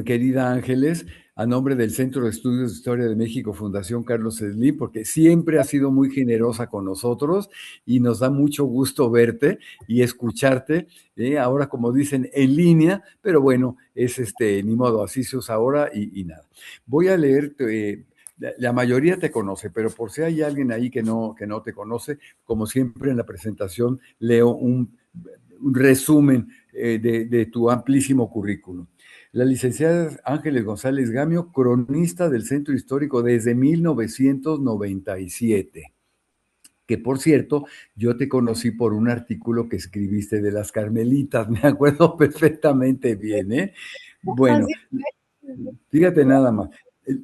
mi querida Ángeles, a nombre del Centro de Estudios de Historia de México, Fundación Carlos Slim, porque siempre has sido muy generosa con nosotros y nos da mucho gusto verte y escucharte. Ahora, como dicen, en línea, pero bueno, es ni modo, así se usa ahora y nada. Voy a leer, la mayoría te conoce, pero por si hay alguien ahí que no te conoce, como siempre en la presentación, leo un resumen de tu amplísimo currículum. La licenciada Ángeles González Gamio, cronista del Centro Histórico desde 1997, que por cierto, yo te conocí por un artículo que escribiste de las Carmelitas, me acuerdo perfectamente bien, ¿eh? Bueno, Así fíjate nada más.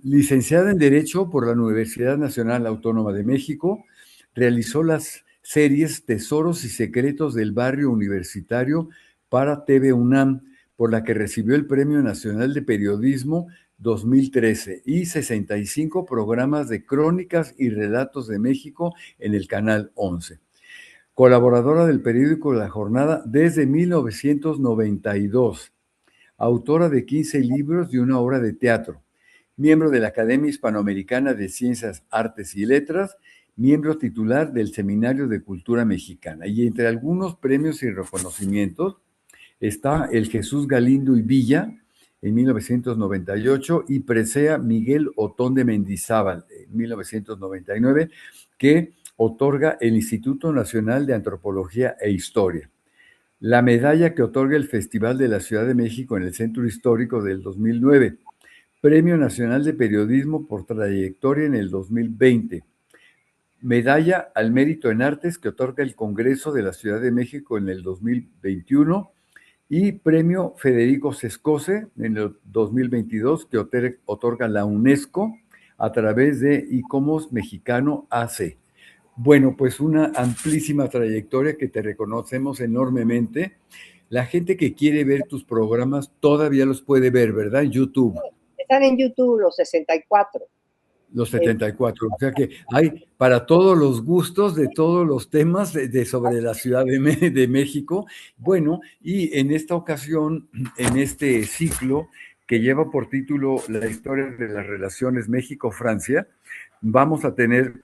Licenciada en Derecho por la Universidad Nacional Autónoma de México, realizó las series Tesoros y Secretos del Barrio Universitario para TV UNAM, por la que recibió el Premio Nacional de Periodismo 2013 y 65 programas de crónicas y relatos de México en el Canal 11. Colaboradora del periódico La Jornada desde 1992, autora de 15 libros y una obra de teatro, miembro de la Academia Hispanoamericana de Ciencias, Artes y Letras, miembro titular del Seminario de Cultura Mexicana. Y entre algunos premios y reconocimientos está el Jesús Galindo y Villa en 1998 y Presea Miguel Otón de Mendizábal en 1999, que otorga el Instituto Nacional de Antropología e Historia. La medalla que otorga el Festival de la Ciudad de México en el Centro Histórico del 2009. Premio Nacional de Periodismo por Trayectoria en el 2020. Medalla al Mérito en Artes que otorga el Congreso de la Ciudad de México en el 2021 y Premio Federico Sescose en el 2022 que otorga la UNESCO a través de ICOMOS Mexicano AC. Bueno, pues una amplísima trayectoria que te reconocemos enormemente. La gente que quiere ver tus programas todavía los puede ver, ¿verdad? En YouTube. están en YouTube los 64. Los 74. O sea que hay para todos los gustos de todos los temas sobre la Ciudad de México. Bueno, y en esta ocasión, en este ciclo que lleva por título La historia de las relaciones México-Francia, vamos a tener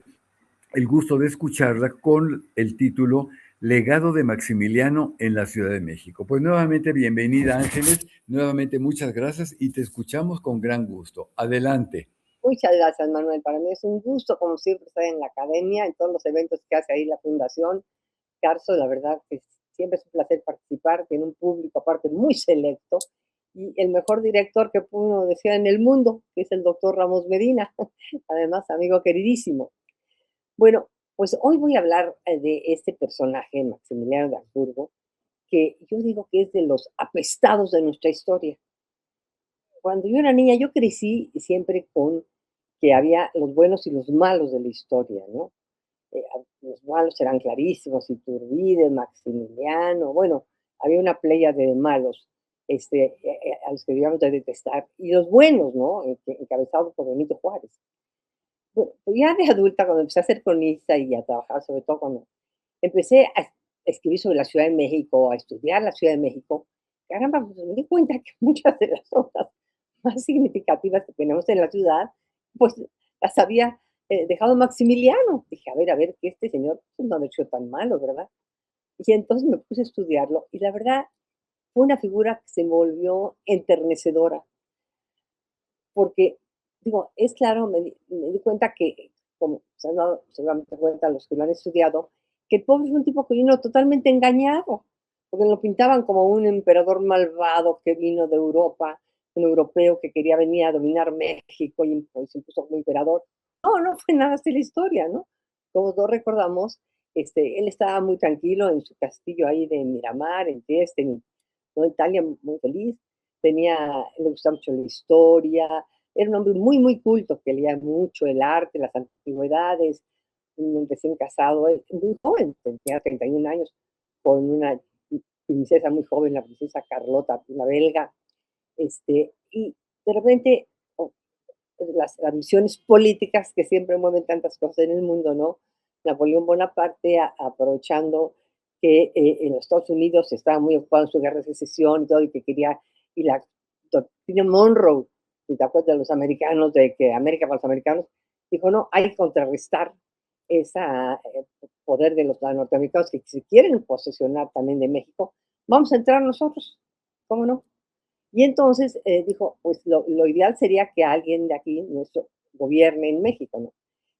el gusto de escucharla con el título Legado de Maximiliano en la Ciudad de México. Pues nuevamente bienvenida, Ángeles, nuevamente muchas gracias y te escuchamos con gran gusto. Adelante. Muchas gracias, Manuel. Para mí es un gusto, como siempre, estar en la academia, en todos los eventos que hace ahí la Fundación Carso. La verdad que siempre es un placer participar. Tiene un público, aparte, muy selecto. Y el mejor director que uno decía en el mundo, que es el doctor Ramos Medina, además, amigo queridísimo. Bueno, pues hoy voy a hablar de este personaje, Maximiliano de Habsburgo, que yo digo que es de los apestados de nuestra historia. Cuando yo era niña, yo crecí siempre con que había los buenos y los malos de la historia, ¿no? Los malos eran clarísimos, Iturbide, Maximiliano, bueno, había una playa de malos a los que debíamos de detestar, y los buenos, ¿no? Encabezados por Benito Juárez. Bueno, pues ya de adulta, cuando empecé a ser cronista y a trabajar, sobre todo cuando empecé a escribir sobre la Ciudad de México, a estudiar la Ciudad de México, caramba, pues me di cuenta que muchas de las obras más significativas que tenemos en la ciudad, pues las había dejado Maximiliano. Dije, a ver, que este señor pues, no ha hecho tan malo, ¿verdad? Y entonces me puse a estudiarlo y la verdad fue una figura que se me volvió enternecedora, porque, digo, es claro, me di cuenta que, como se han dado seguramente cuenta los que lo han estudiado, que el pobre es un tipo que vino totalmente engañado, porque lo pintaban como un emperador malvado que vino de Europa, un europeo que quería venir a dominar México y pues, se impuso como emperador. No, no fue nada así la historia, ¿no? Como todos recordamos, él estaba muy tranquilo en su castillo ahí de Miramar, en Trieste, en Italia, muy feliz. Le gustaba mucho la historia, era un hombre muy, muy culto, que leía mucho el arte, las antigüedades, un recién casado, muy joven, tenía 31 años, con una princesa muy joven, la princesa Carlota, una belga, y de repente oh, las misiones políticas que siempre mueven tantas cosas en el mundo, ¿no? Napoleón Bonaparte, aprovechando que en los Estados Unidos estaba muy ocupado en su guerra de secesión y todo, y que quería, y Tino Monroe, si te acuerdas de los americanos, de que América para los americanos, dijo, no, hay que contrarrestar ese poder de los norteamericanos que se quieren posesionar también de México, vamos a entrar nosotros, ¿cómo no? Y entonces dijo, pues lo ideal sería que alguien de aquí, nuestro, gobierne en México, ¿no?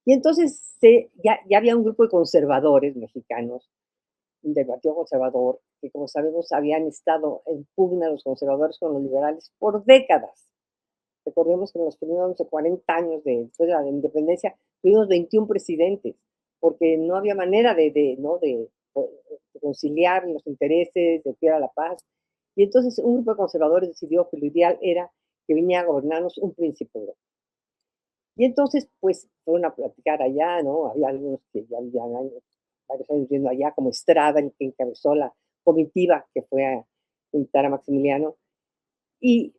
Y entonces ya había un grupo de conservadores mexicanos, del Partido Conservador, que como sabemos habían estado en pugna los conservadores con los liberales por décadas. Recordemos que en los primeros 40 años después de la independencia tuvimos 21 presidentes, porque no había manera ¿no? de conciliar los intereses, de cuidar la paz. Y entonces un grupo de conservadores decidió que lo ideal era que viniera a gobernarnos un príncipe europeo. Y entonces, pues, fueron a platicar allá, ¿no? Había algunos que ya habían varios años viviendo allá, como Estrada, que encabezó la comitiva que fue a invitar a Maximiliano. Y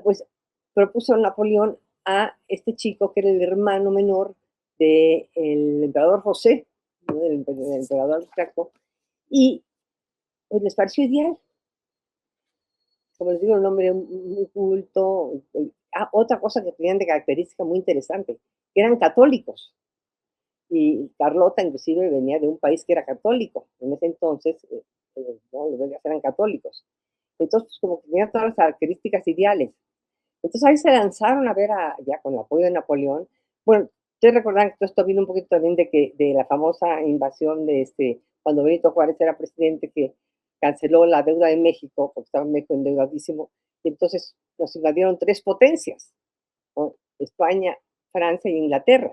pues propuso Napoleón a este chico que era el hermano menor del emperador José, ¿no? del emperador Austriaco, y pues les pareció ideal. Como les digo, un hombre muy culto. Otra cosa que tenían de característica muy interesante, que eran católicos. Y Carlota inclusive venía de un país que era católico. En ese entonces, no, los belgas eran católicos. Entonces, pues, como que tenían todas las características ideales. Entonces ahí se lanzaron a ver, ya con el apoyo de Napoleón. Bueno, ustedes recordarán que todo esto vino un poquito también de la famosa invasión cuando Benito Juárez era presidente, que canceló la deuda de México, porque estaba México endeudadísimo, y entonces nos invadieron tres potencias, ¿no? España, Francia e Inglaterra.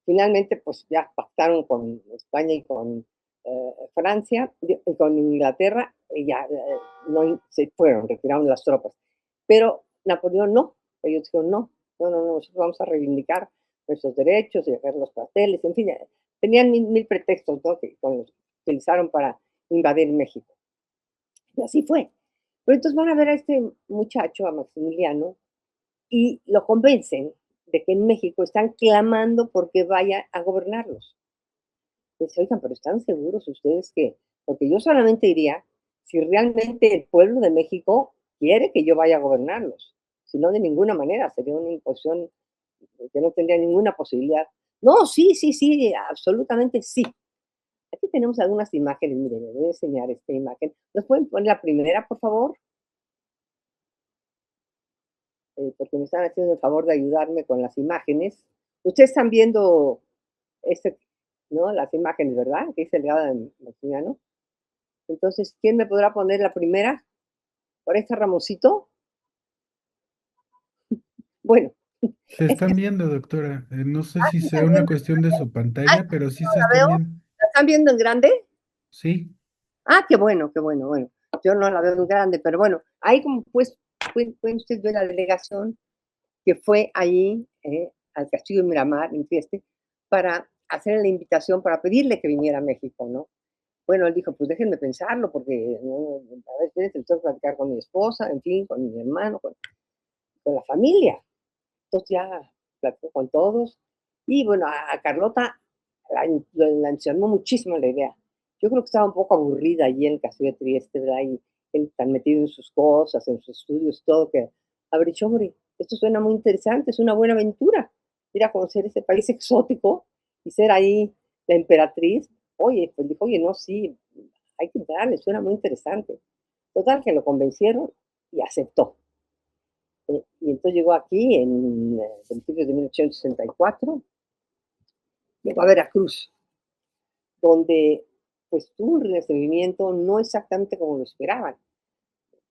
Finalmente, pues ya pactaron con España y con Francia, y con Inglaterra, y ya no, se fueron, retiraron las tropas. Pero Napoleón no, ellos dijeron no, nosotros vamos a reivindicar nuestros derechos y dejar los pasteles, en fin, tenían mil pretextos, ¿no? que los utilizaron para invadir México. Y así fue. Pero entonces van a ver a este muchacho, a Maximiliano, y lo convencen de que en México están clamando porque vaya a gobernarlos. Dice, oigan, pero ¿están seguros ustedes que? Porque yo solamente iría si realmente el pueblo de México quiere que yo vaya a gobernarlos. Si no, de ninguna manera, sería una imposición que no tendría ninguna posibilidad. No, sí, absolutamente sí. Aquí tenemos algunas imágenes, miren, les voy a enseñar esta imagen. ¿Nos pueden poner la primera, por favor? Porque me están haciendo el favor de ayudarme con las imágenes. Ustedes están viendo ¿no? Las imágenes, ¿verdad? Que dice el legado de Maximiliano. Entonces, ¿quién me podrá poner la primera? ¿Por este Ramoncito? Bueno, Se es que están viendo, doctora. No sé si sí sea están una viendo. cuestión de su Ay, pantalla, pero sí no se la están veo. viendo. ¿La están viendo en grande? Sí. Ah, qué bueno, qué bueno. Bueno, yo no la veo en grande, pero bueno, ahí como pues pueden ustedes ver la delegación que fue allí al Castillo de Miramar, en Trieste, para hacer la invitación, para pedirle que viniera a México, ¿no? Bueno, él dijo, pues déjenme pensarlo, porque no, a veces tengo que platicar con mi esposa, en fin, con mi hermano, con la familia. Entonces ya platicó con todos. Y bueno, a Carlota la entusiasmó muchísimo la idea. Yo creo que estaba un poco aburrida allí en el Castillo de Trieste, ¿verdad? Y él tan metido en sus cosas, en sus estudios, todo, que habrá dicho, hombre, esto suena muy interesante, es una buena aventura. Ir a conocer ese país exótico y ser ahí la emperatriz. Oye, pues dijo, oye, no, sí, hay que darle, suena muy interesante. Total, que lo convencieron y aceptó. Y entonces llegó aquí en principios de 1864, llegó a Veracruz, donde pues tuvo un recibimiento no exactamente como lo esperaban,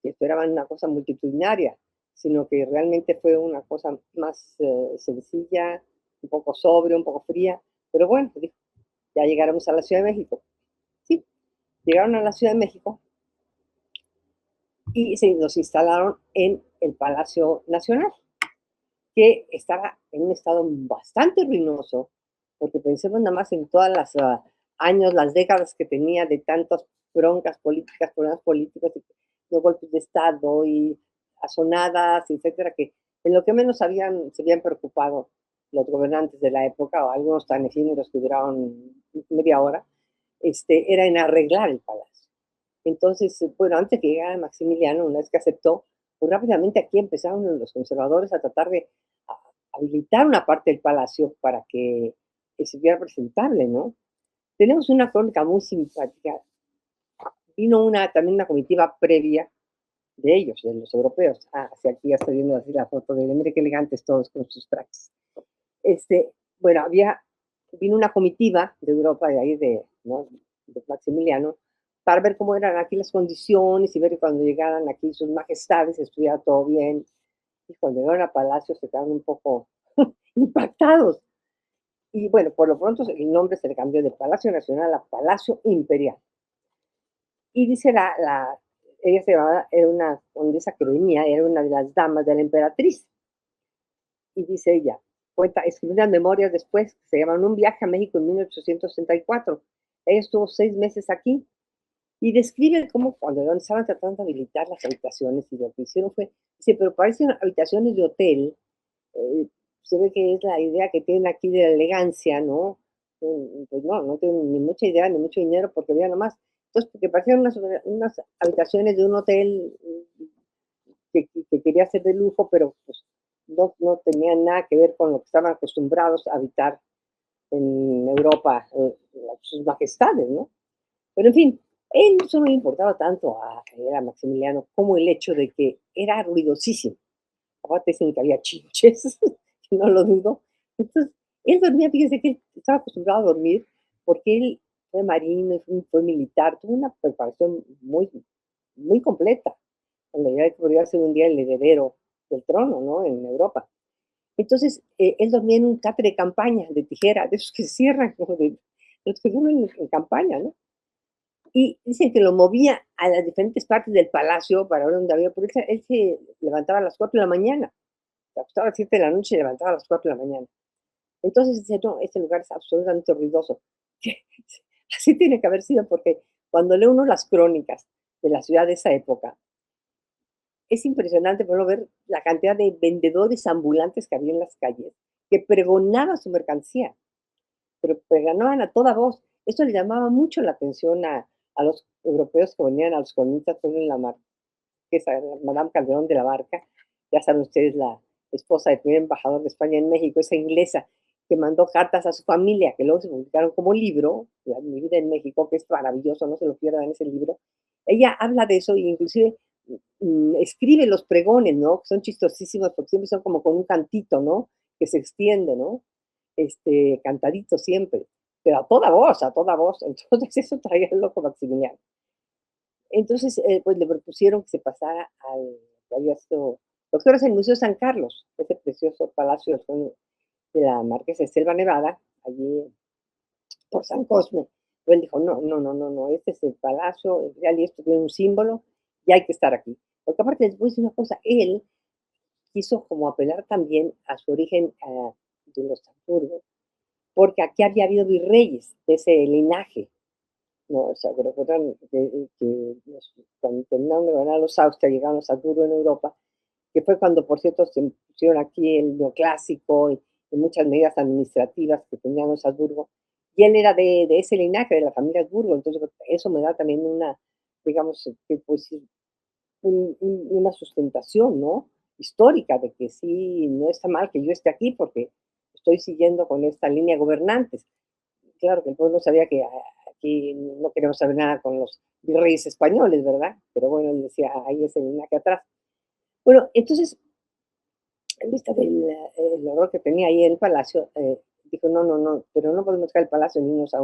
que esperaban una cosa multitudinaria, sino que realmente fue una cosa más sencilla, un poco sobria, un poco fría, pero bueno, dijo, ya llegaremos a la Ciudad de México. Sí, llegaron a la Ciudad de México y se los instalaron en el Palacio Nacional, que estaba en un estado bastante ruinoso, porque pensemos nada más en todas las años, las décadas que tenía de tantas broncas políticas, problemas políticos, de golpes de Estado y azonadas, etcétera, que en lo que menos se habían preocupado los gobernantes de la época, o algunos tan efímeros que duraron media hora, era en arreglar el palacio. Entonces, bueno, antes que llegara Maximiliano, una vez que aceptó, pues rápidamente aquí empezaron los conservadores a tratar de habilitar una parte del palacio para que se viera presentable, ¿no? Tenemos una crónica muy simpática. Vino también una comitiva previa de ellos, de los europeos. Hacia aquí ya estoy viendo así la foto de mire qué elegantes todos con sus trajes. Bueno, vino una comitiva de Europa, de ahí ¿no? de Maximiliano, para ver cómo eran aquí las condiciones y ver que cuando llegaran aquí sus majestades estuviera todo bien. Y cuando llegaron a Palacio se quedaron un poco impactados. Y bueno, por lo pronto el nombre se le cambió de Palacio Nacional a Palacio Imperial. Y dice ella era una condesa que venía, era una de las damas de la emperatriz. Y dice ella, escribió unas memorias después, que se llaman Un viaje a México en 1864. Ella estuvo 6 meses aquí y describe cómo cuando estaban tratando de habilitar las habitaciones y lo que hicieron dice, pero parecen habitaciones de hotel, se ve que es la idea que tienen aquí de la elegancia, ¿no? Pues no tienen ni mucha idea ni mucho dinero porque vean nomás. Entonces, porque parecían unas habitaciones de un hotel que quería ser de lujo, pero pues no tenían nada que ver con lo que estaban acostumbrados a habitar en Europa sus majestades, ¿no? Pero en fin, él eso no le importaba tanto a Maximiliano como el hecho de que era ruidosísimo. Aparte dicen que había chinches, no lo dudo. Entonces, él dormía, fíjese que él estaba acostumbrado a dormir porque él fue marino, fue militar, tuvo una preparación muy, muy completa, con la idea de que podría ser un día el heredero del trono, ¿no? En Europa. Entonces, él dormía en un catre de campaña, de tijera, de esos que se cierran, como de los que duermen en campaña, ¿no? Y dicen que lo movía a las diferentes partes del palacio para ver dónde había, porque él se levantaba a las 4 de la mañana, se acostaba a las 7 de la noche y se levantaba a las 4 de la mañana. Entonces dice, no, este lugar es absolutamente ruidoso. Así tiene que haber sido, porque cuando lee uno las crónicas de la ciudad de esa época, es impresionante por ver la cantidad de vendedores ambulantes que había en las calles, que pregonaban su mercancía, pero pregonaban a toda voz. Esto le llamaba mucho la atención a los europeos que venían a los colonistas en la marquesa, Madame Calderón de la Barca, ya saben ustedes, la esposa del primer embajador de España en México, esa inglesa, que mandó cartas a su familia, que luego se publicaron como libro, Mi vida en México, que es maravilloso, no se lo pierdan ese libro. Ella habla de eso e inclusive escribe los pregones, ¿no? Que son chistosísimos porque siempre son como con un cantito, ¿no? Que se extiende, ¿no? Cantadito siempre, pero a toda voz, a toda voz. Entonces eso traía el loco Maximiliano. Entonces, pues le propusieron que se pasara que había sido, lo que ahora es el Museo San Carlos, ese precioso palacio de la Marquesa de Selva Nevada, allí por San Cosme. Pero él dijo, no, este es el palacio real y esto tiene un símbolo y hay que estar aquí. Porque aparte les voy a decir una cosa, él quiso como apelar también a su origen de los Habsburgo, porque aquí había habido virreyes de ese linaje, ¿no? O sea, recuerdan que cuando terminaron de ganar los Austria, llegaron los Habsburgo en Europa, que fue cuando, por cierto, se pusieron aquí el neoclásico y muchas medidas administrativas que tenían los Habsburgo, y él era de ese linaje, de la familia Habsburgo, entonces eso me da también una, digamos, pues, una sustentación, ¿no? Histórica de que sí, no está mal que yo esté aquí porque estoy siguiendo con esta línea gobernantes. Claro que el pueblo sabía que aquí no queremos saber nada con los virreyes españoles, ¿verdad? Pero bueno, él decía, ahí es el linaje atrás. Bueno, entonces, en vista del el horror que tenía ahí en el palacio, dijo, no, pero no podemos dejar el palacio ni irnos a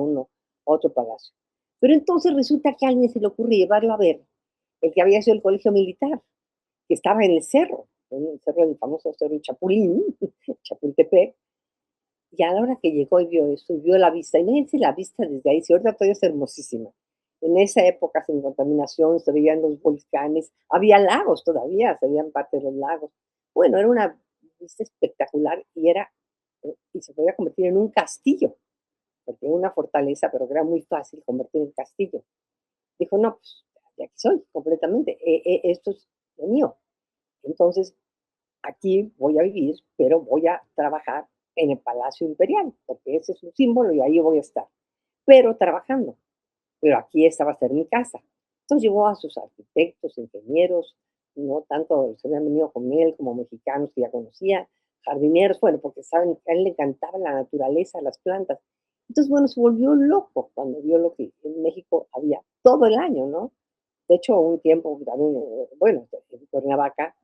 otro palacio. Pero entonces resulta que a alguien se le ocurre llevarlo a ver el que había sido el colegio militar, que estaba en el cerro del famoso cerro Chapulín, Chapultepec, y a la hora que llegó y vio eso, y vio la vista, imagínense la vista desde ahí, si ahorita todavía es hermosísima. En esa época, sin contaminación, se veían los volcanes, había lagos todavía, se veían parte de los lagos. Bueno, era una vista espectacular y se podía convertir en un castillo, porque era una fortaleza, pero que era muy fácil convertir en castillo. Dijo, no, pues, de aquí soy completamente, esto es lo mío. Entonces, aquí voy a vivir, pero voy a trabajar en el Palacio Imperial, porque ese es un símbolo y ahí voy a estar, pero trabajando. Pero aquí esta va a ser mi casa. Entonces llevó a sus arquitectos, ingenieros, no tanto se habían venido con él como mexicanos que ya conocía, jardineros, bueno, porque saben que a él le encantaba la naturaleza, las plantas. Entonces, bueno, se volvió loco cuando vio lo que en México había todo el año, ¿no? De hecho, un tiempo también, bueno, en Cuernavaca,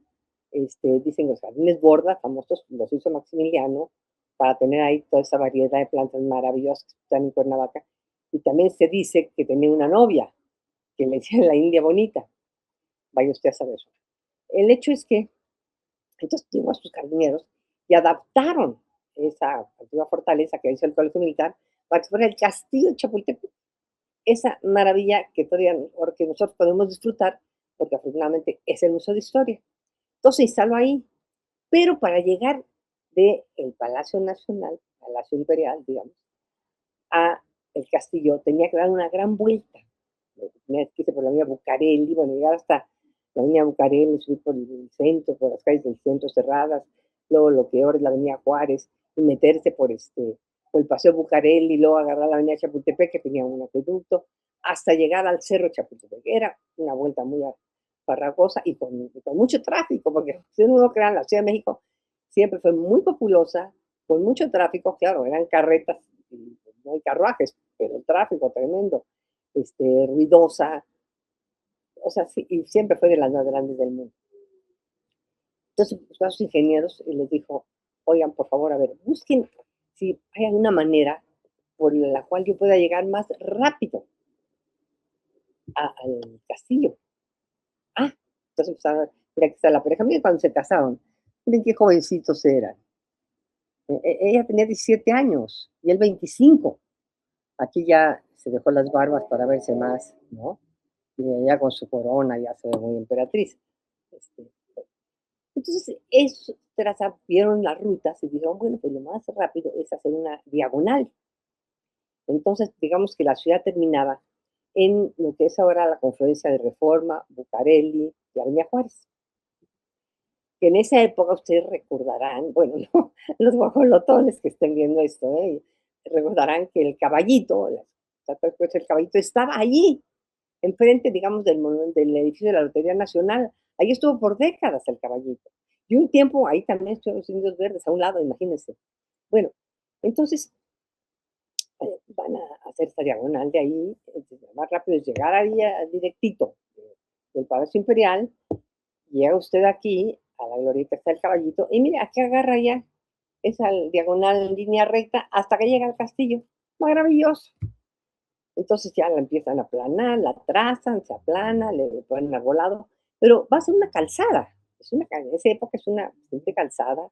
dicen los jardines Borda, famosos, los hizo Maximiliano, para tener ahí toda esa variedad de plantas maravillosas que están en Cuernavaca. Y también se dice que tenía una novia, que le decían la India Bonita. Vaya usted a saber. El hecho es que entonces llegó a sus jardineros y adaptaron esa antigua fortaleza que hizo el colegio militar para que fuera el castillo de Chapultepec. Esa maravilla que todavía que nosotros podemos disfrutar, porque afortunadamente es el Museo de Historia. Entonces se instaló ahí, pero para llegar del Palacio Nacional, Palacio Imperial, digamos, a el castillo tenía que dar una gran vuelta. Tenía que irse por la avenida Bucareli, bueno, llegar hasta la avenida Bucareli, subir por el centro, por las calles del centro cerradas, luego lo que ahora es la avenida Juárez, y meterse por el paseo Bucareli, y luego agarrar la avenida Chapultepec, que tenía un acueducto, hasta llegar al cerro Chapultepec. Era una vuelta muy farragosa y con mucho tráfico, porque si uno no crea, la Ciudad de México siempre fue muy populosa, con mucho tráfico, claro, eran carretas, y no hay carruajes, pero el tráfico tremendo, ruidosa, o sea, sí, y siempre fue de las más grandes del mundo. Entonces buscó a sus ingenieros y les dijo, oigan, por favor, a ver, busquen si hay alguna manera por la cual yo pueda llegar más rápido al castillo. Ah, entonces empezaron a mira que está la pareja, miren cuando se casaron, miren qué jovencitos eran. Ella tenía 17 años y él 25. Aquí ya se dejó las barbas para verse más, ¿no? Y ya con su corona ya se ve muy emperatriz. Este, entonces, eso, vieron las rutas y dijeron, bueno, pues lo más rápido es hacer una diagonal. Entonces, digamos que la ciudad terminaba en lo que es ahora la confluencia de Reforma, Bucareli y Avenida Juárez. Que en esa época ustedes recordarán, bueno, no, los guajolotones que estén viendo esto, recordarán que el caballito, el caballito estaba allí, enfrente, digamos, del edificio de la Lotería Nacional. Ahí estuvo por décadas el caballito. Y un tiempo ahí también estuvieron los indios verdes a un lado, imagínense. Bueno, entonces van a hacer esta diagonal de ahí. Lo más rápido es llegar ahí directito del Palacio Imperial. Llega usted aquí, a la glorieta está el caballito, y mire, aquí agarra ya esa diagonal en línea recta hasta que llega al castillo. Maravilloso. Entonces ya la empiezan a aplanar, la trazan, se aplana, le ponen arbolado, pero va a ser una calzada. En esa época es una simple calzada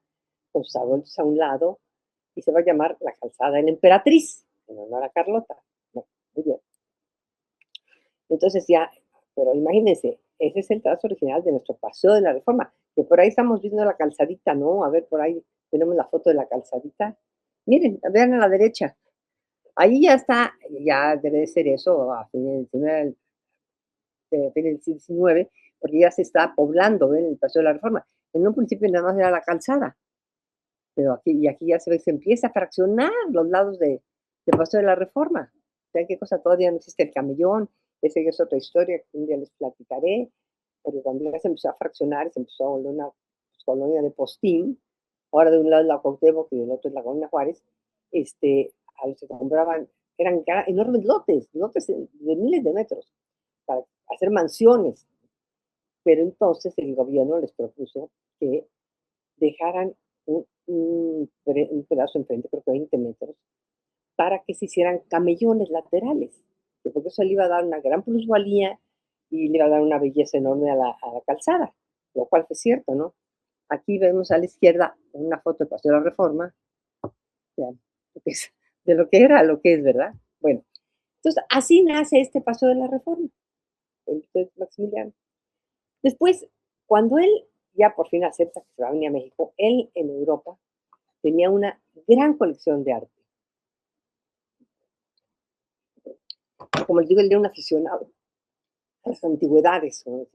con sus árboles a un lado y se va a llamar la calzada de la emperatriz, en honor a Carlota. No, muy bien. Entonces ya, pero imagínense, ese es el trazo original de nuestro Paseo de la Reforma, que por ahí estamos viendo la calzadita, ¿no? A ver, por ahí tenemos la foto de la calzadita. Miren, vean a la derecha, ahí ya está, ya debe de ser eso a fines del siglo XIX, porque ya se está poblando, ¿ven? El Paseo de la Reforma. En un principio nada más era la calzada, pero aquí ya se ve que se empieza a fraccionar los lados de Paseo de la Reforma. ¿Saben qué cosa? Todavía no existe el camellón, esa es otra historia que un día les platicaré, porque cuando ya se empezó a fraccionar, se empezó a volver una colonia de postín, ahora de un lado es la Cuauhtémoc y del otro es la colonia Juárez, a los que compraban, eran enormes lotes de miles de metros, para hacer mansiones, pero entonces el gobierno les propuso que dejaran un pedazo enfrente, creo que 20 metros, para que se hicieran camellones laterales, porque eso le iba a dar una gran plusvalía y le iba a dar una belleza enorme a la calzada, lo cual fue cierto, ¿no? Aquí vemos a la izquierda una foto del Paseo de la Reforma, vean, de lo que era a lo que es, ¿verdad? Bueno, entonces así nace este Paseo de la Reforma, el Maximiliano. Después, cuando él ya por fin acepta que se va a venir a México, él en Europa tenía una gran colección de arte. Como les digo, él era un aficionado a las antigüedades, ¿no?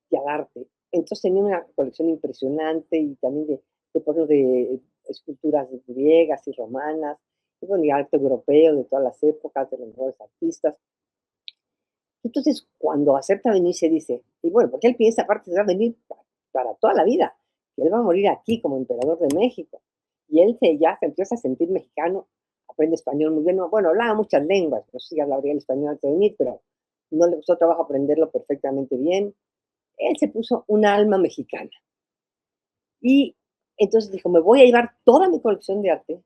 Y al arte. Entonces tenía una colección impresionante y también de esculturas griegas y romanas, y bueno, y arte europeo de todas las épocas, de los mejores artistas. Entonces, cuando acepta venir, se dice, y bueno, porque él piensa, aparte, que va a venir para toda la vida, que él va a morir aquí como emperador de México. Y él ya se empieza a sentir mexicano, aprende español muy bien. Bueno, hablaba muchas lenguas, no sé si hablaría el español antes de venir, pero no le costó trabajo aprenderlo perfectamente bien. Él se puso un alma mexicana. Y entonces dijo, me voy a llevar toda mi colección de arte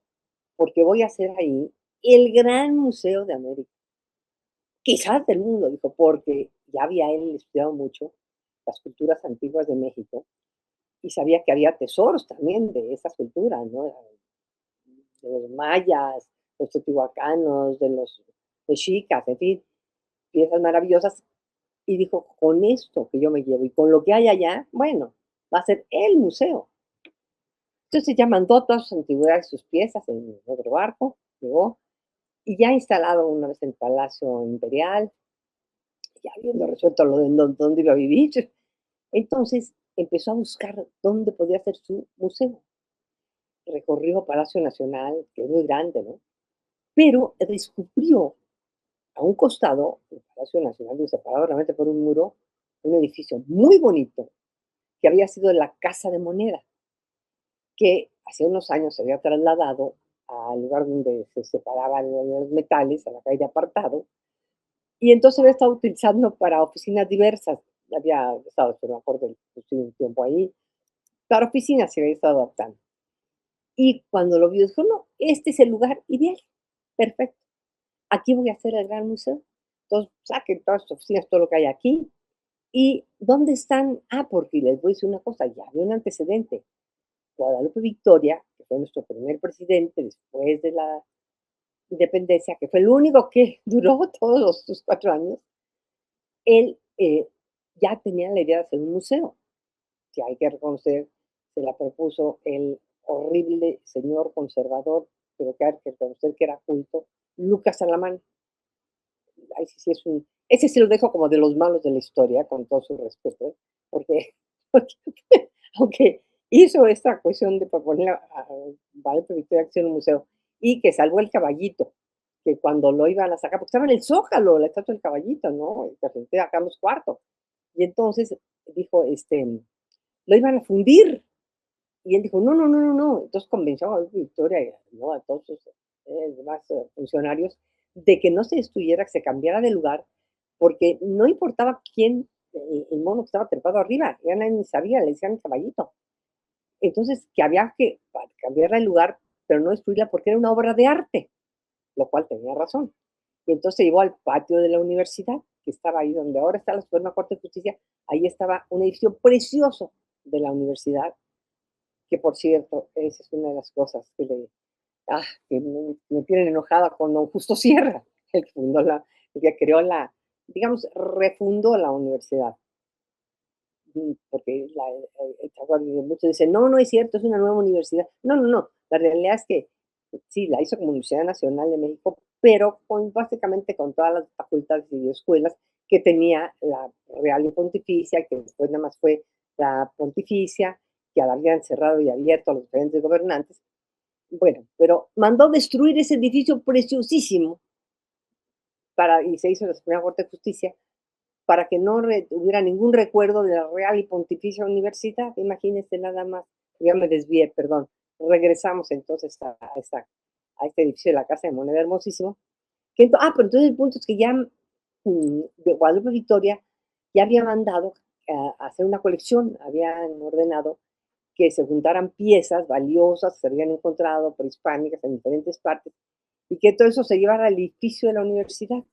porque voy a hacer ahí el gran museo de América, quizás del mundo, dijo, porque ya había él estudiado mucho las culturas antiguas de México y sabía que había tesoros también de esas culturas, ¿no? De los mayas, los teotihuacanos, de los mexicas, en fin, piezas maravillosas. Y dijo, con esto que yo me llevo y con lo que hay allá, bueno, va a ser el museo. Entonces ya mandó todas sus antigüedades, sus piezas en otro barco, llegó, y ya instalado una vez en el Palacio Imperial, ya habiendo resuelto lo de dónde iba a vivir, entonces empezó a buscar dónde podía hacer su museo. Recorrió Palacio Nacional, que es muy grande, ¿no? Pero descubrió a un costado del Palacio Nacional, separado realmente por un muro, un edificio muy bonito, que había sido la Casa de Moneda, que hace unos años se había trasladado al lugar donde se separaban los metales, a la calle de Apartado, y entonces había estado utilizando para oficinas diversas. Había estado, pero me acuerdo, un tiempo ahí. Para oficinas se había estado adaptando. Y cuando lo vio, dijo, no, este es el lugar ideal, perfecto. Aquí voy a hacer el gran museo. Entonces, saquen todas sus oficinas, todo lo que hay aquí. ¿Y dónde están? Ah, porque les voy a decir una cosa, ya había un antecedente. Guadalupe Victoria, que fue nuestro primer presidente después de la independencia, que fue el único que duró todos sus 4 años, él ya tenía la idea de hacer un museo, que hay que reconocer, se la propuso el horrible señor conservador, pero que hay que reconocer que era culto, Lucas Alamán. Ay, sí, sí, ese sí lo dejo como de los malos de la historia, con todo su respeto, porque, porque aunque hizo esta cuestión de proponer a Guadalupe Victoria que hiciera un museo y que salvó el caballito, que cuando lo iban a sacar, porque estaba en el Zócalo, la estatua del caballito, ¿no? Que frente a Carlos IV. Y entonces dijo, lo iban a fundir. Y él dijo, no, no, no, no, no. Entonces convenció a Guadalupe Victoria, ¿no? A todos sus demás funcionarios de que no se destruyera, que se cambiara de lugar, porque no importaba quién, el mono que estaba trepado arriba, ya nadie sabía, le decían el caballito. Entonces, que había que cambiarla de lugar, pero no destruirla porque era una obra de arte, lo cual tenía razón. Y entonces se llevó al patio de la universidad, que estaba ahí donde ahora está la Suprema Corte de Justicia, ahí estaba un edificio precioso de la universidad, que por cierto, esa es una de las cosas que me tienen enojada con don Justo Sierra, el que fundó el que creó digamos, refundó la universidad. Porque muchos dicen, no, no es cierto, es una nueva universidad. No, no, no. La realidad es que sí, la hizo como Universidad Nacional de México, pero básicamente con todas las facultades y escuelas que tenía la Real y Pontificia, que después nada más fue la Pontificia, que la habían cerrado y abierto a los diferentes gobernantes. Bueno, pero mandó destruir ese edificio preciosísimo y se hizo la Suprema Corte de Justicia para que no hubiera ningún recuerdo de la Real y Pontificia Universidad. Imagínense nada más. Ya me desvié, perdón. Regresamos entonces a este edificio de la Casa de Moneda, hermosísimo. Pero entonces el punto es que ya de Guadalupe Victoria ya había mandado a hacer una colección, habían ordenado que se juntaran piezas valiosas que se habían encontrado prehispánicas en diferentes partes y que todo eso se llevara al edificio de la universidad,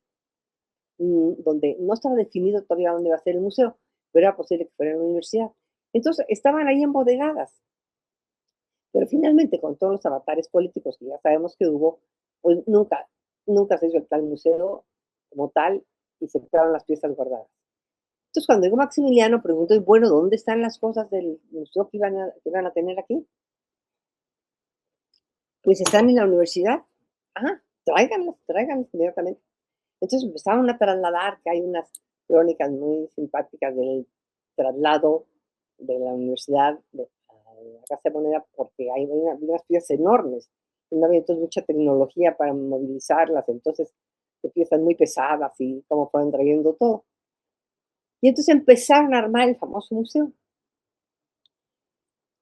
donde no estaba definido todavía dónde iba a ser el museo, pero era posible que fuera en la universidad. Entonces estaban ahí embodegadas, pero finalmente con todos los avatares políticos que ya sabemos que hubo, pues nunca se hizo el tal museo como tal y se quedaron las piezas guardadas. Entonces cuando llegó Maximiliano preguntó, bueno, ¿dónde están las cosas del museo que iban a tener aquí? Pues están en la universidad. Ajá, tráiganlas inmediatamente. Entonces empezaron a trasladar, que hay unas crónicas muy simpáticas del traslado de la universidad a la Casa de Moneda, porque hay unas piezas enormes, y no había entonces mucha tecnología para movilizarlas, entonces de piezas muy pesadas y cómo fueron trayendo todo. Y entonces empezaron a armar el famoso museo.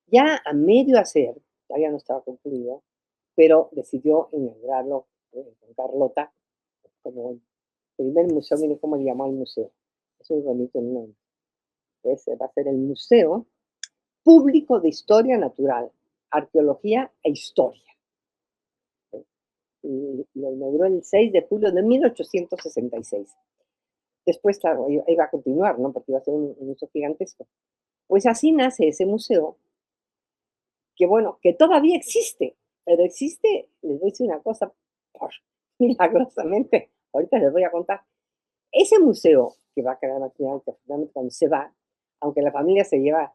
Ya a medio hacer, todavía no estaba concluido, pero decidió inaugurarlo con Carlota como el primer museo. Mire cómo le llamó al museo. Es muy bonito el nombre. Entonces va a ser el Museo Público de Historia Natural, Arqueología e Historia. Y lo inauguró el 6 de julio de 1866. Después, claro, iba a continuar, ¿no? Porque iba a ser un museo gigantesco. Pues así nace ese museo, que bueno, que todavía existe, pero existe, les voy a decir una cosa, milagrosamente, ahorita les voy a contar. Ese museo que va a quedar aquí, que finalmente cuando se va, aunque la familia se lleva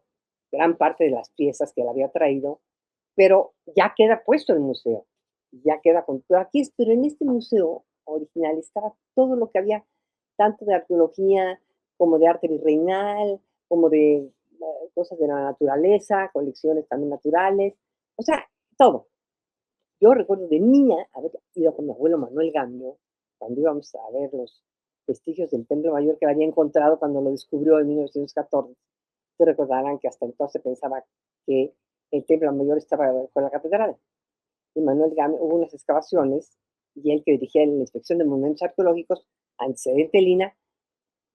gran parte de las piezas que él había traído, pero ya queda puesto el museo, ya queda con todo aquí, pero en este museo original estaba todo lo que había, tanto de arqueología como de arte virreinal, como de cosas de la naturaleza, colecciones también naturales, o sea, todo. Yo recuerdo de niña haber ido con mi abuelo Manuel Gambio, cuando íbamos a ver los vestigios del Templo Mayor que había encontrado cuando lo descubrió en 1914. Se recordarán que hasta entonces pensaba que el Templo Mayor estaba con la catedral. Y Manuel Gambio hubo unas excavaciones y él que dirigía la inspección de monumentos arqueológicos, antecedente Lina,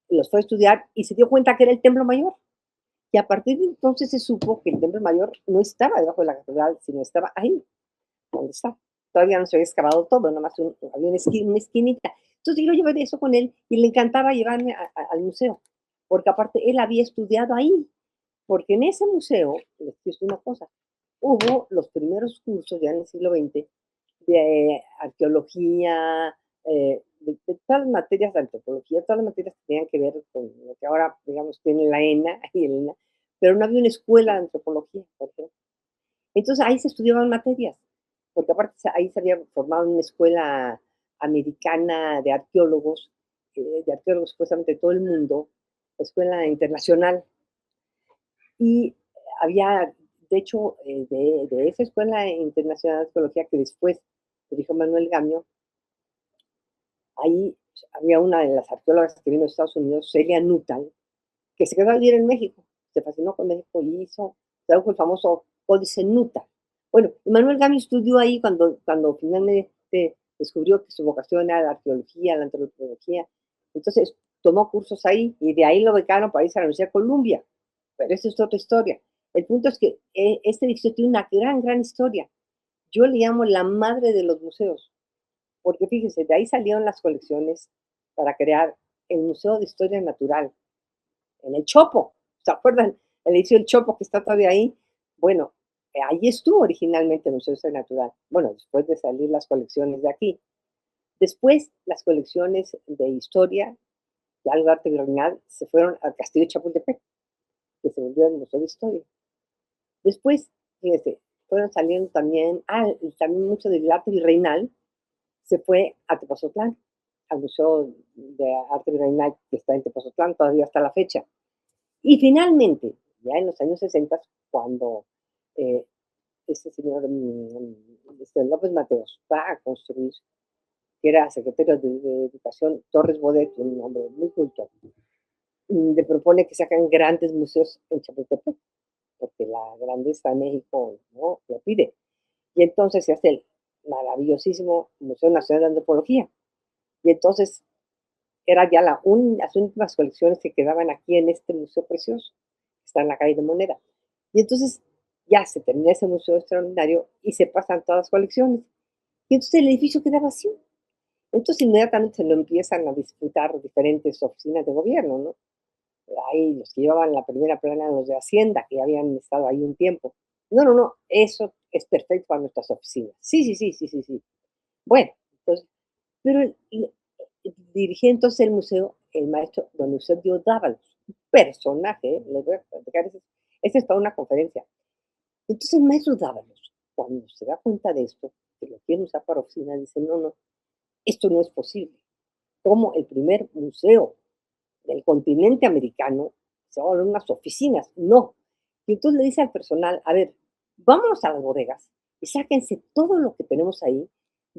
los fue a estudiar y se dio cuenta que era el Templo Mayor. Y a partir de entonces se supo que el Templo Mayor no estaba debajo de la catedral, sino estaba ahí, donde está. Todavía no se había excavado todo, nomás había una esquinita. Entonces yo llevé eso con él y le encantaba llevarme al museo, porque aparte él había estudiado ahí, porque en ese museo, les quiero decir una cosa, hubo los primeros cursos ya en el siglo XX de arqueología, de todas las materias de antropología, todas las materias que tenían que ver con lo que ahora, digamos, tiene la ENA y el ENA, pero no había una escuela de antropología, por ejemplo. Entonces ahí se estudiaban materias, porque aparte ahí se había formado una escuela americana de arqueólogos supuestamente de todo el mundo, escuela internacional, y había, de hecho, de esa escuela internacional de arqueología que después dijo Manuel Gamio, ahí había una de las arqueólogas que vino de Estados Unidos, Celia Nuttall, que se quedó a vivir en México, se fascinó con México y tradujo el famoso Códice Nuttall. Bueno, Manuel Gamio estudió ahí cuando finalmente descubrió que su vocación era la arqueología, la antropología. Entonces tomó cursos ahí y de ahí lo becaron para irse a la Universidad de Columbia. Pero esa es otra historia. El punto es que este edificio tiene una gran historia. Yo le llamo la madre de los museos, porque fíjense, de ahí salieron las colecciones para crear el Museo de Historia Natural, en el Chopo. ¿Se acuerdan? El edificio del Chopo que está todavía ahí. Bueno, ahí estuvo originalmente el Museo de Historia Natural. Bueno, después de salir las colecciones de aquí. Después, las colecciones de historia y algo de arte virreinal se fueron al Castillo de Chapultepec, que se volvió el Museo de Historia. Después, fíjense, fueron saliendo también mucho del arte virreinal, se fue a Tepozotlán, al Museo de Arte Virreinal que está en Tepozotlán todavía hasta la fecha. Y finalmente, ya en los años 60, cuando este señor López Mateos va a construir, que era secretario de Educación, Torres Bodet, un hombre muy culto, le propone que se hagan grandes museos en Chapultepec, porque la grandeza de México no lo pide. Y entonces se hace el maravillosísimo Museo Nacional de Antropología. Y entonces era ya las últimas colecciones que quedaban aquí en este museo precioso, que está en la calle de Moneda. Y entonces ya se termina ese museo extraordinario y se pasan todas las colecciones. Y entonces el edificio queda vacío. Entonces inmediatamente se lo empiezan a disputar diferentes oficinas de gobierno, ¿no? Ahí los que llevaban la primera plana, los de Hacienda, que ya habían estado ahí un tiempo. No, eso es perfecto para nuestras oficinas. Sí. Bueno, entonces, pero dirigía entonces el museo el maestro don Eusebio Dávalos, un personaje, les voy a platicar, esa es toda una conferencia. Entonces el maestro Dávalos, cuando se da cuenta de esto, que lo quieren usar para oficina, dice, no, esto no es posible. Como el primer museo del continente americano se van a volver unas oficinas, no. Y entonces le dice al personal, a ver, vámonos a las bodegas y sáquense todo lo que tenemos ahí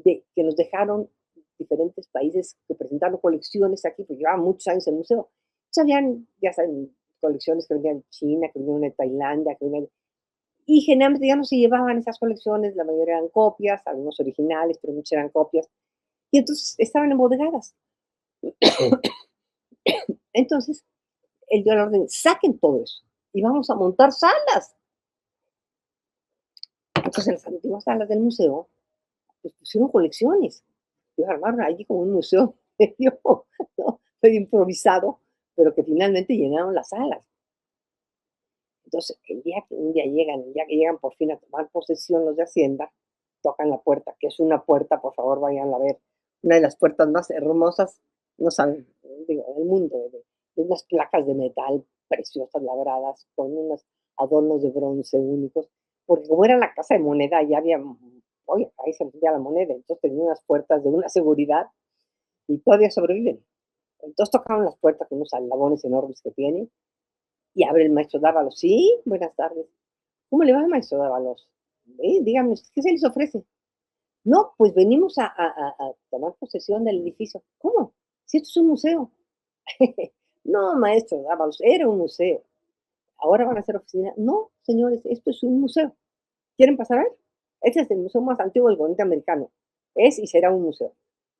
que nos dejaron diferentes países que presentaron colecciones aquí, pues llevaban muchos años en el museo. Entonces habían, ya saben, colecciones que venían de China, que venían de Tailandia, que venían... Y generalmente ya no se llevaban esas colecciones, la mayoría eran copias, algunos originales, pero muchas eran copias. Y entonces estaban embodegadas. Entonces, él dio la orden, saquen todo eso y vamos a montar salas. Entonces, en las antiguas salas del museo, pues pusieron colecciones. Y armaron allí como un museo medio, ¿no? Medio improvisado, pero que finalmente llenaron las salas. Entonces, un día llegan, el día que llegan por fin a tomar posesión los de Hacienda, tocan la puerta, que es una puerta, por favor, vayan a ver, una de las puertas más hermosas, no saben, digo, del mundo, de unas placas de metal preciosas labradas, con unos adornos de bronce únicos, porque como era la casa de moneda, ya había, oye, ahí se vendía la moneda, entonces tenía unas puertas de una seguridad y todavía sobreviven. Entonces tocaron las puertas con unos alabones enormes que tienen, y abre el maestro Dávalos. Sí, buenas tardes. ¿Cómo le va, maestro Dávalos? Dígame, ¿qué se les ofrece? No, pues venimos a tomar posesión del edificio. ¿Cómo? Si esto es un museo. No, maestro Dávalos, era un museo. Ahora van a ser oficina. No, señores, esto es un museo. ¿Quieren pasar a ver? Este es el museo más antiguo del continente americano. Es y será un museo.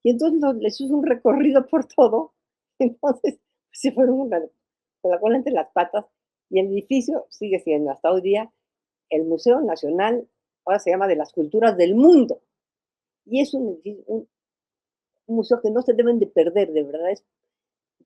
Y entonces les hizo un recorrido por todo. Entonces, se fueron con la cola entre las patas. Y el edificio sigue siendo hasta hoy día el Museo Nacional, ahora se llama de las Culturas del Mundo. Y es un museo que no se deben de perder, de verdad.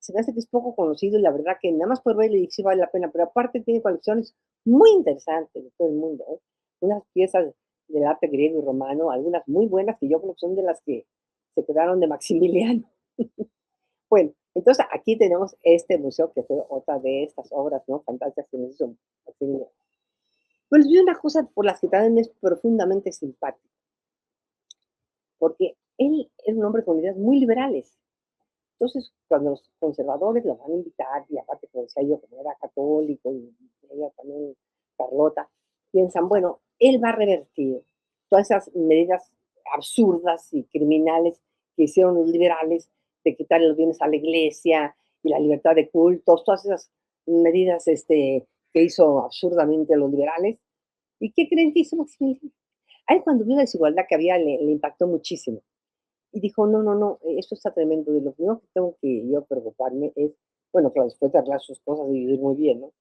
Se me hace que es poco conocido y la verdad que nada más por ver el edificio vale la pena, pero aparte tiene colecciones muy interesantes de todo el mundo, ¿eh? Unas piezas del arte griego y romano, algunas muy buenas que yo creo que son de las que se quedaron de Maximiliano. Bueno, entonces aquí tenemos este museo que fue otra de estas obras, ¿no? Fantásticas que nos hizo Maximiliano. Pues vi una cosa por las que también es profundamente simpático, porque él es un hombre con ideas muy liberales. Entonces, cuando los conservadores lo van a invitar, y aparte, como decía yo, como era católico y ella también, Carlota, piensan, bueno, él va a revertir todas esas medidas absurdas y criminales que hicieron los liberales de quitar los bienes a la iglesia y la libertad de cultos, todas esas medidas que hizo absurdamente los liberales. ¿Y qué creen que hizo Maximiliano? Ahí cuando vio la desigualdad que había, le impactó muchísimo y dijo, no, no, no, esto está tremendo. De lo primero que tengo que yo preocuparme es, bueno, claro, después de arreglar sus cosas y vivir muy bien, ¿no?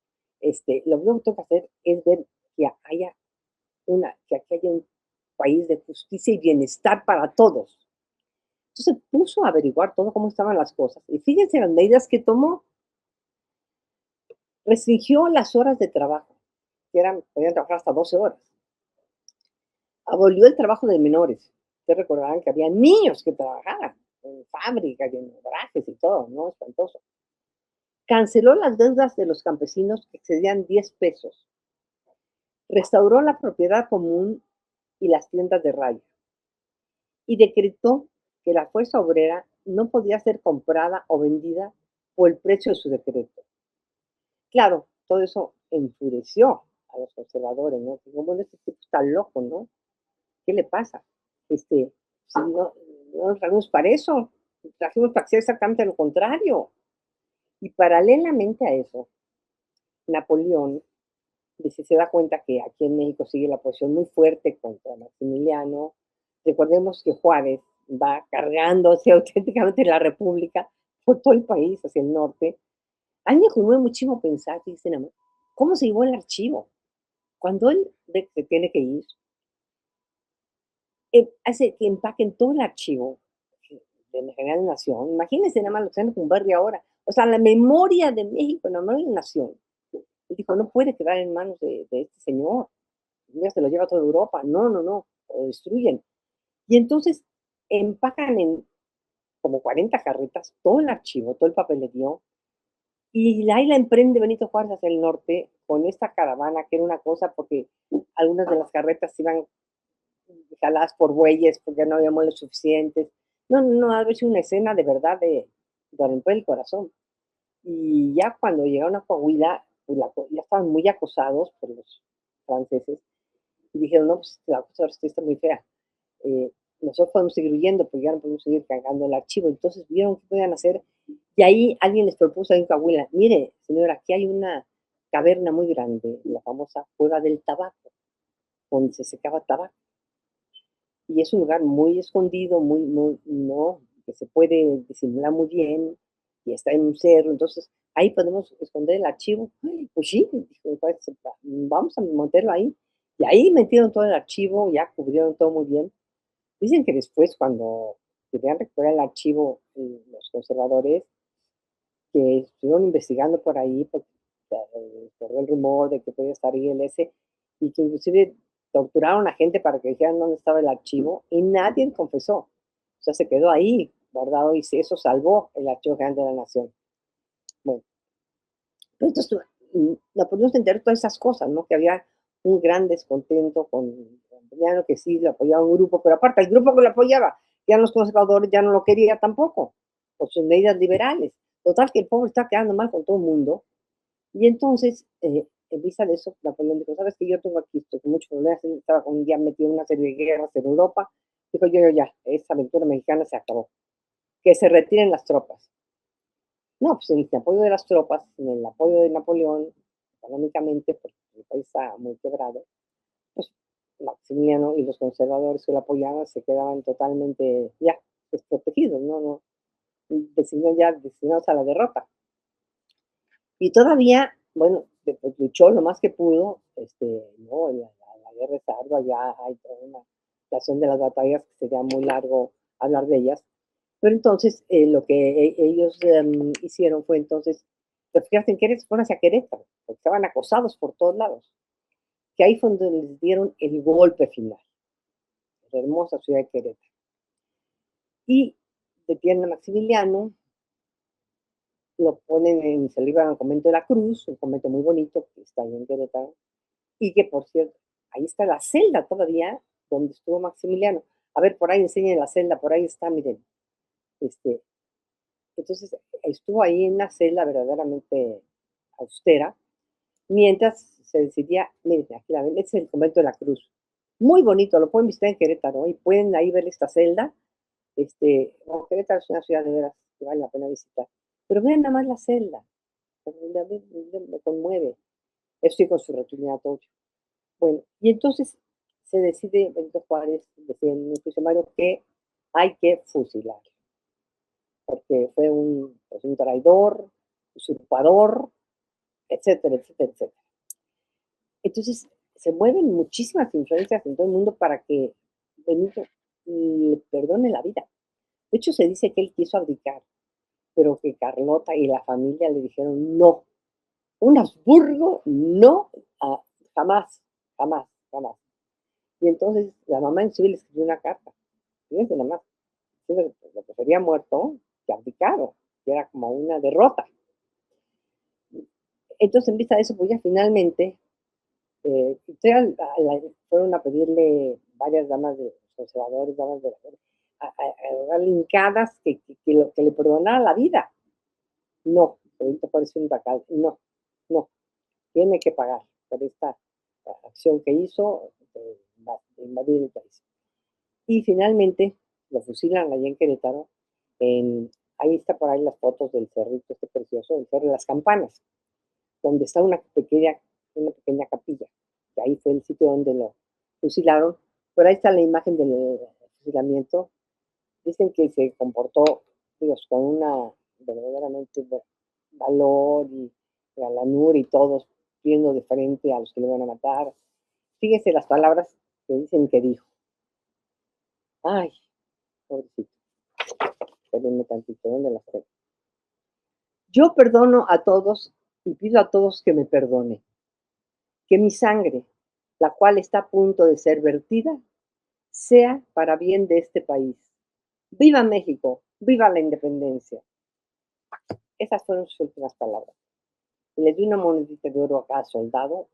Lo primero que tengo que hacer es ver que aquí haya un país de justicia y bienestar para todos. Entonces puso a averiguar todo cómo estaban las cosas. Y fíjense las medidas que tomó. Restringió las horas de trabajo, que podían trabajar hasta 12 horas. Abolió el trabajo de menores. Ustedes recordarán que había niños que trabajaban en fábricas y en garajes y todo, ¿no? Espantoso. Canceló las deudas de los campesinos que excedían 10 pesos. Restauró la propiedad común y las tiendas de raya. Y decretó que la fuerza obrera no podía ser comprada o vendida por el precio de su decreto. Claro, todo eso enfureció a los conservadores, ¿no? Digo, bueno, este tipo está loco, ¿no? ¿Qué le pasa? Si no nos trajimos para eso, trajimos para hacer exactamente lo contrario. Y paralelamente a eso, Napoleón se da cuenta que aquí en México sigue la posición muy fuerte contra Maximiliano. Recordemos que Juárez va cargándose auténticamente la República por todo el país, hacia el norte. A mí me conmueve muchísimo pensar, dicen, ¿cómo se llevó el archivo? Cuando él ve que se tiene que ir, hace que empaquen todo el archivo de la General Nación. Imagínense nada más lo que están con Berry ahora. O sea, la memoria de México, la memoria de la nación. Él dijo, no puede quedar en manos de este señor. Ya se lo lleva a toda Europa. No, no, no. Lo destruyen. Y entonces empacan en como 40 carretas todo el archivo, todo el papelerío. Y ahí la emprende Benito Juárez hacia el norte con esta caravana, que era una cosa porque algunas de las carretas iban jaladas por bueyes porque no había muebles suficientes. No, no, ha sido una escena de verdad de romper el corazón. Y ya cuando llegaron a Coahuila, pues ya estaban muy acosados por los franceses y dijeron, no, pues la cosa está muy fea. nosotros podemos seguir huyendo, porque ya no podemos seguir cargando el archivo. Entonces vieron qué podían hacer. Y ahí alguien les propuso a en Coahuila, mire, señora, aquí hay una caverna muy grande, la famosa Cueva del Tabaco, donde se secaba tabaco. Y es un lugar muy escondido, no, que se puede disimular muy bien, y está en un cerro, entonces ahí podemos esconder el archivo. Ay, pues sí, dijo, pues, vamos a meterlo ahí. Y ahí metieron todo el archivo, ya cubrieron todo muy bien. Dicen que después, cuando querían recuperar el archivo, los conservadores, que estuvieron investigando por ahí, porque corrió el rumor de que podía estar ILS, y que inclusive torturaron a gente para que dijeran dónde estaba el archivo, y nadie confesó. O sea, se quedó ahí guardado, y eso salvó el Archivo General de la Nación. Bueno, pues entonces nos pudimos entender todas esas cosas, ¿no? Que había un gran descontento con Emiliano, que sí le apoyaba un grupo, pero aparte el grupo que lo apoyaba, ya los conservadores ya no lo quería tampoco, por sus medidas liberales. Total, que el pobre está quedando mal con todo el mundo. Y entonces, en vista de eso, Napoleón dijo, sabes que yo tengo aquí, estoy con muchos problemas, estaba un día metido en una serie de guerras en Europa, dijo yo ya, esa aventura mexicana se acabó, que se retiren las tropas. No, pues en el apoyo de las tropas, en el apoyo de Napoleón, económicamente, porque el país está muy quebrado, pues Maximiliano y los conservadores que lo apoyaban se quedaban totalmente ya desprotegidos, no, destinados a la derrota. Y todavía, bueno, pues luchó lo más que pudo, ¿no? La guerra es ardua, ya hay toda una situación de las batallas que sería muy largo hablar de ellas. Pero entonces, lo que ellos hicieron fue entonces refugiarse en Querétaro, fueron hacia Querétaro, porque estaban acosados por todos lados. Que ahí fue donde les dieron el golpe final, la hermosa ciudad de Querétaro. Y detienen a Maximiliano, lo ponen se lo iban al convento de la Cruz, un convento muy bonito que está ahí en Querétaro, y que por cierto, ahí está la celda todavía donde estuvo Maximiliano. A ver, por ahí enseñen la celda, por ahí está, miren. Este, entonces, estuvo ahí en una celda verdaderamente austera, mientras se decidía, miren, aquí la ven, este es el convento de la Cruz. Muy bonito, lo pueden visitar en Querétaro y pueden ahí ver esta celda. Querétaro es una ciudad de veras que vale la pena visitar. Pero vean nada más la celda, me conmueve. Estoy con su retuñado. Bueno, y entonces se decide, Benito Juárez, decide en un juicio sumario que hay que fusilar, porque fue pues, un traidor, usurpador, etcétera, etcétera, etcétera. Entonces se mueven muchísimas influencias en todo el mundo para que Benito le perdone la vida. De hecho, se dice que él quiso abdicar, pero que Carlota y la familia le dijeron no. Un Habsburgo, no, jamás, jamás, jamás. Y entonces la mamá en civil escribió una carta, fíjense nada más, diciendo que lo que sería muerto, que abdicado, que era como una derrota. Entonces, en vista de eso, pues ya finalmente fueron a pedirle varias damas de los conservadores, damas de la guerra, a darle hincadas que le perdonara la vida. No, ahorita parece un bacal, no, no, tiene que pagar por esta acción que hizo de invadir el país. Y finalmente lo fusilan allá en Querétaro. Ahí está por ahí las fotos del cerrito este precioso, el Cerro de las Campanas, donde está una pequeña capilla, que ahí fue el sitio donde lo fusilaron. Pero ahí está la imagen del fusilamiento. Dicen que se comportó, Dios, con una verdaderamente valor y galanura y todos viendo de frente a los que le iban a matar. Fíjese las palabras que dicen que dijo. Ay, pobrecito. Espérenme tantito, ¿dónde las tengo? Yo perdono a todos y pido a todos que me perdonen. Que mi sangre, la cual está a punto de ser vertida, sea para bien de este país. ¡Viva México! ¡Viva la independencia! Esas fueron sus últimas palabras. Y le di una monedita de oro a cada soldado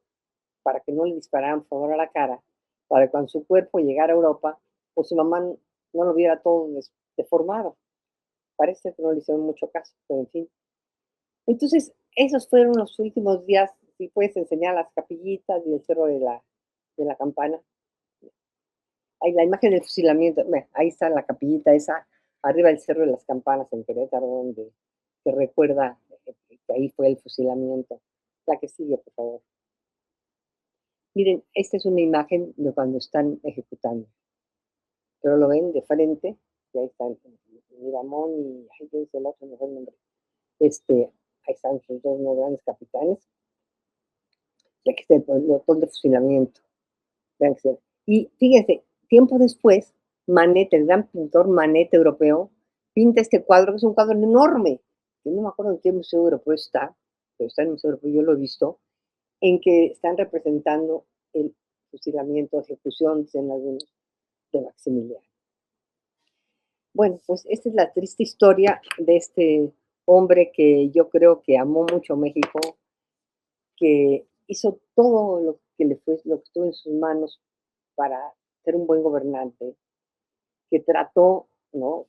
para que no le dispararan por favor a la cara, para que cuando su cuerpo llegara a Europa, pues su mamá no lo viera todo deformado. Parece que no le hicieron mucho caso, pero en fin. Entonces, esos fueron los últimos días. Si puedes enseñar las capillitas y el cerro de la campana. Hay la imagen del fusilamiento, bueno, ahí está la capillita esa, arriba del Cerro de las Campanas en Querétaro, donde se recuerda que ahí fue el fusilamiento. La que sigue, por favor. Miren, esta es una imagen de cuando están ejecutando, pero lo ven de frente, y ahí están Miramón y, ay, ¿qué es el otro? Mejor nombre. Ahí están sus dos grandes capitanes, y aquí está el pelotón de fusilamiento. Vean que y fíjense, tiempo después, Manet, el gran pintor Manet europeo, pinta este cuadro, que es un cuadro enorme, que no me acuerdo en qué museo europeo está, pero está en el museo europeo, yo lo he visto, en que están representando el fusilamiento, ejecución, dicen algunos, de Maximiliano. Bueno, pues esta es la triste historia de este hombre que yo creo que amó mucho México, que hizo todo lo que le fue, lo que estuvo en sus manos para ser un buen gobernante, que trató, ¿no?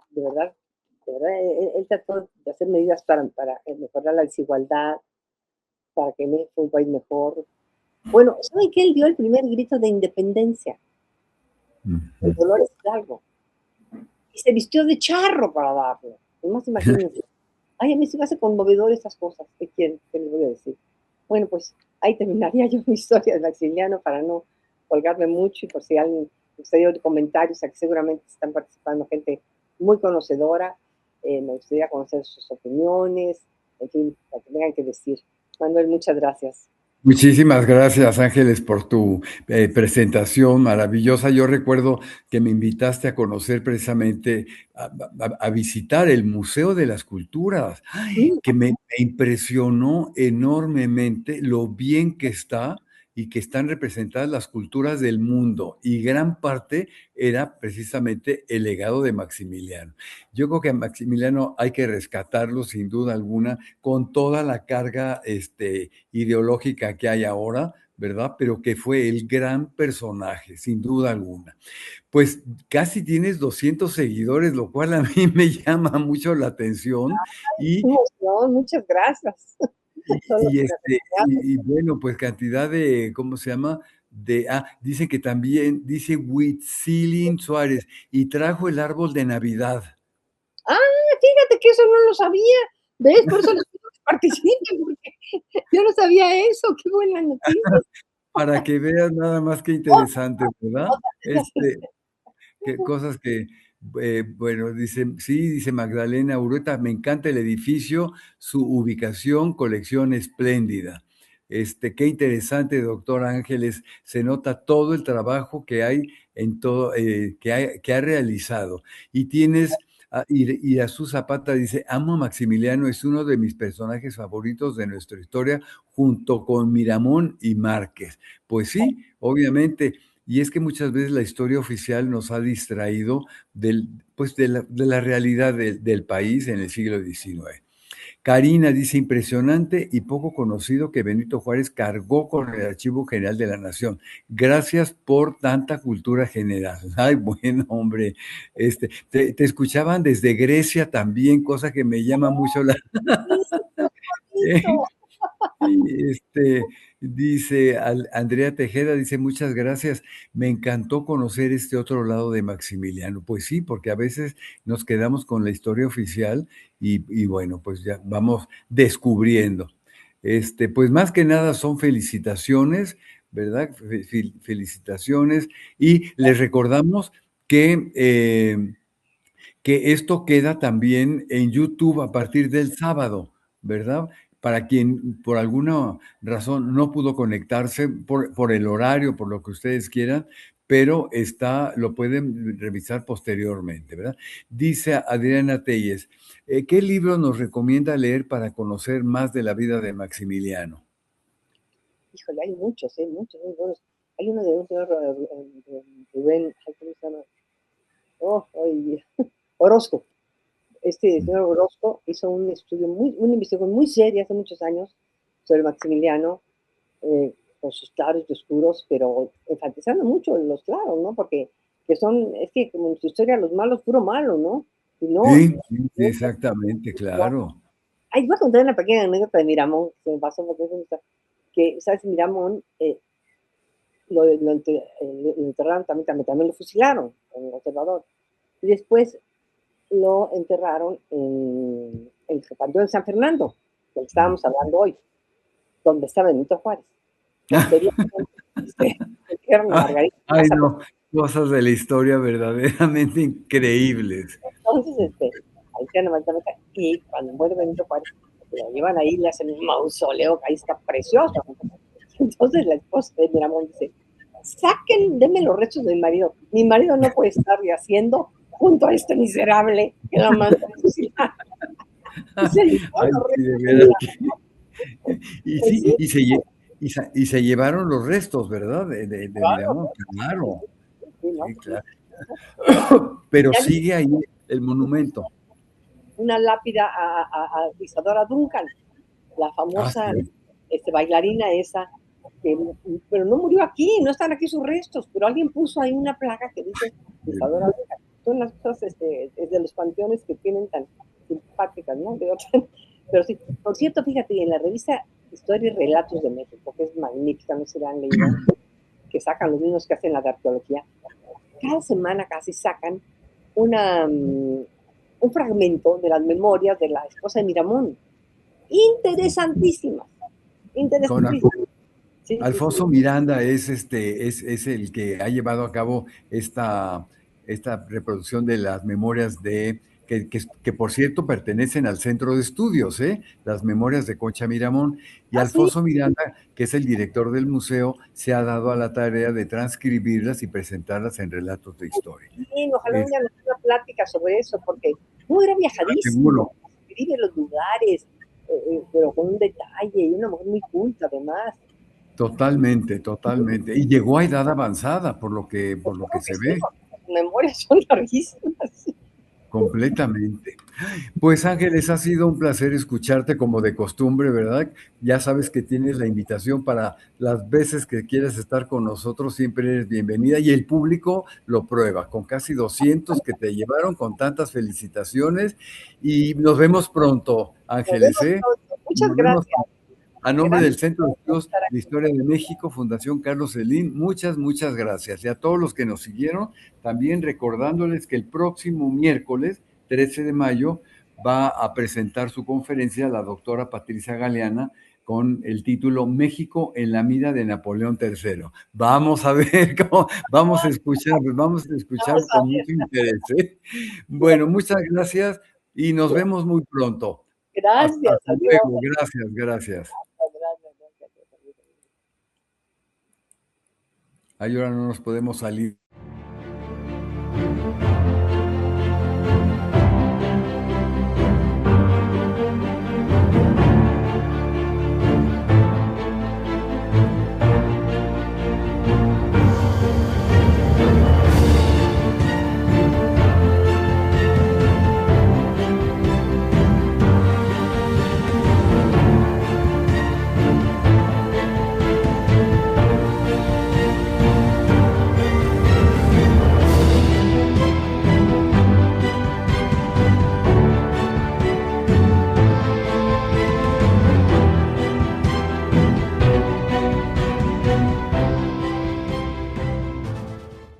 De verdad, él trató de hacer medidas para mejorar la desigualdad, para que México fuera un país mejor. Bueno, ¿saben que él dio el primer grito de independencia? El Dolores Hidalgo. Y se vistió de charro para darlo. Nomás imagínense. Ay, a mí se me hace conmovedor esas cosas. ¿Qué quieren? ¿Qué les voy a decir? Bueno, pues ahí terminaría yo mi historia de Maximiliano para no colgarme mucho y por si alguien gustaría comentarios, aquí seguramente están participando gente muy conocedora, me gustaría conocer sus opiniones, en fin, lo que tengan que decir. Manuel, muchas gracias. Muchísimas gracias, Ángeles, por tu presentación maravillosa. Yo recuerdo que me invitaste a conocer precisamente, a visitar el Museo de las Culturas, Sí, que me impresionó enormemente lo bien que está y que están representadas las culturas del mundo. Y gran parte era precisamente el legado de Maximiliano. Yo creo que a Maximiliano hay que rescatarlo sin duda alguna, con toda la carga ideológica que hay ahora, ¿verdad? Pero que fue el gran personaje, sin duda alguna. Pues casi tienes 200 seguidores, lo cual a mí me llama mucho la atención y, no, muchas gracias. Son los que me y bueno, pues cantidad de, ¿cómo se llama? Dice que también, dice Huitzilin Suárez, y trajo el árbol de Navidad. Ah, fíjate que eso no lo sabía. ¿Ves? Por eso les pido que participen, porque yo no sabía eso. Qué buena noticia. Para que veas nada más que Otra, interesante, ¿verdad? Que cosas que, bueno, dice, sí, dice Magdalena Urueta, me encanta el edificio, su ubicación, colección espléndida. Qué interesante, doctor Ángeles, se nota todo el trabajo que hay en todo, que ha realizado. Y tienes, y a su Zapata dice, amo a Maximiliano, es uno de mis personajes favoritos de nuestra historia, junto con Miramón y Márquez. Pues sí, obviamente. Y es que muchas veces la historia oficial nos ha distraído pues de la realidad del país en el siglo XIX. Karina dice, impresionante y poco conocido que Benito Juárez cargó con el Archivo General de la Nación. Gracias por tanta cultura general. Ay, bueno, hombre, te escuchaban desde Grecia también, cosa que me llama mucho la... bonito. Y dice Andrea Tejeda, dice, muchas gracias, me encantó conocer este otro lado de Maximiliano. Pues sí, porque a veces nos quedamos con la historia oficial y bueno, pues ya vamos descubriendo. Pues más que nada son felicitaciones, ¿verdad? Felicitaciones y les recordamos que esto queda también en YouTube a partir del sábado, ¿verdad? Para quien por alguna razón no pudo conectarse por el horario, por lo que ustedes quieran, pero lo pueden revisar posteriormente, ¿verdad? Dice Adriana Telles, ¿qué libro nos recomienda leer para conocer más de la vida de Maximiliano? Híjole, hay muchos, muchos, muy buenos. Hay uno de un señor Rubén, ¿cómo se llama? Oh, ay, Orozco. Este señor Orozco hizo un estudio, una investigación muy seria hace muchos años sobre Maximiliano, con sus claros y oscuros, pero enfatizando mucho en los claros, ¿no? Porque es que como en su historia los malos, puro malo, ¿no? Y no, Sí, sí, sí, exactamente, claro. ay, voy a contar una pequeña anécdota de Miramón que se me pasó porque es que, ¿sabes? Miramón lo enterraron también lo fusilaron en El Salvador. Y después lo enterraron en el Panteón de San Fernando, del que estábamos hablando hoy, donde está Benito Juárez. Entierran a Margarita Ay, Maza. no, cosas de la historia verdaderamente increíbles. Entonces, ahí está Margarita Maza, y cuando muere Benito Juárez, lo llevan ahí, le hacen un mausoleo, que ahí está precioso. Entonces la esposa de Miramón dice, denme los restos de mi marido no puede estar rehaciendo junto a este miserable que la manda a fusilar. Ay, sí, de veras que- Y sí, y se llevaron los restos, ¿verdad? De Miramón, claro. Sí, ¿no? Sí, claro. Pero sigue ahí el monumento. Una lápida a Isadora Duncan, la famosa Sí. bailarina esa, pero no murió aquí, no están aquí sus restos, pero alguien puso ahí una placa que dice Isadora Duncan. Son las cosas de los panteones que tienen tan simpáticas, ¿no? Pero sí, por cierto, fíjate, en la revista Historia y Relatos de México, que es magnífica, no se la han leído, que sacan los mismos que hacen la de arqueología, cada semana casi sacan un fragmento de las memorias de la esposa de Miramón. Interesantísimas. Con Interesantísimas. Sí, Alfonso Miranda es el que ha llevado a cabo esta reproducción de las memorias que por cierto pertenecen al Centro de Estudios, las memorias de Concha Miramón. Y sí. Alfonso Miranda, que es el director del museo, se ha dado a la tarea de transcribirlas y presentarlas en relatos de historia. Sí, ojalá un día nos dé una plática sobre eso, porque no era viajadísimo. Seguro. Escribe los lugares, pero con un detalle, y una mujer muy culta además. Totalmente, totalmente. Y llegó a edad avanzada, por lo que se ve. Las memorias son larguísimas. Completamente. Pues Ángeles, ha sido un placer escucharte como de costumbre, ¿verdad? Ya sabes que tienes la invitación para las veces que quieras estar con nosotros, siempre eres bienvenida y el público lo prueba, con casi 200 que te llevaron, con tantas felicitaciones y nos vemos pronto, Ángeles, ¿eh? Muchas Nos vemos gracias. a nombre del Centro de Estudios de Historia de México, Fundación Carlos Celín, muchas, muchas gracias. Y a todos los que nos siguieron, también recordándoles que el próximo miércoles, 13 de mayo, va a presentar su conferencia la doctora Patricia Galeana con el título México en la mira de Napoleón III. Vamos a ver vamos a escuchar con mucho interés. Bueno, muchas gracias y nos vemos muy pronto. Gracias. Hasta luego, gracias, gracias. Ahí ahora no nos podemos salir.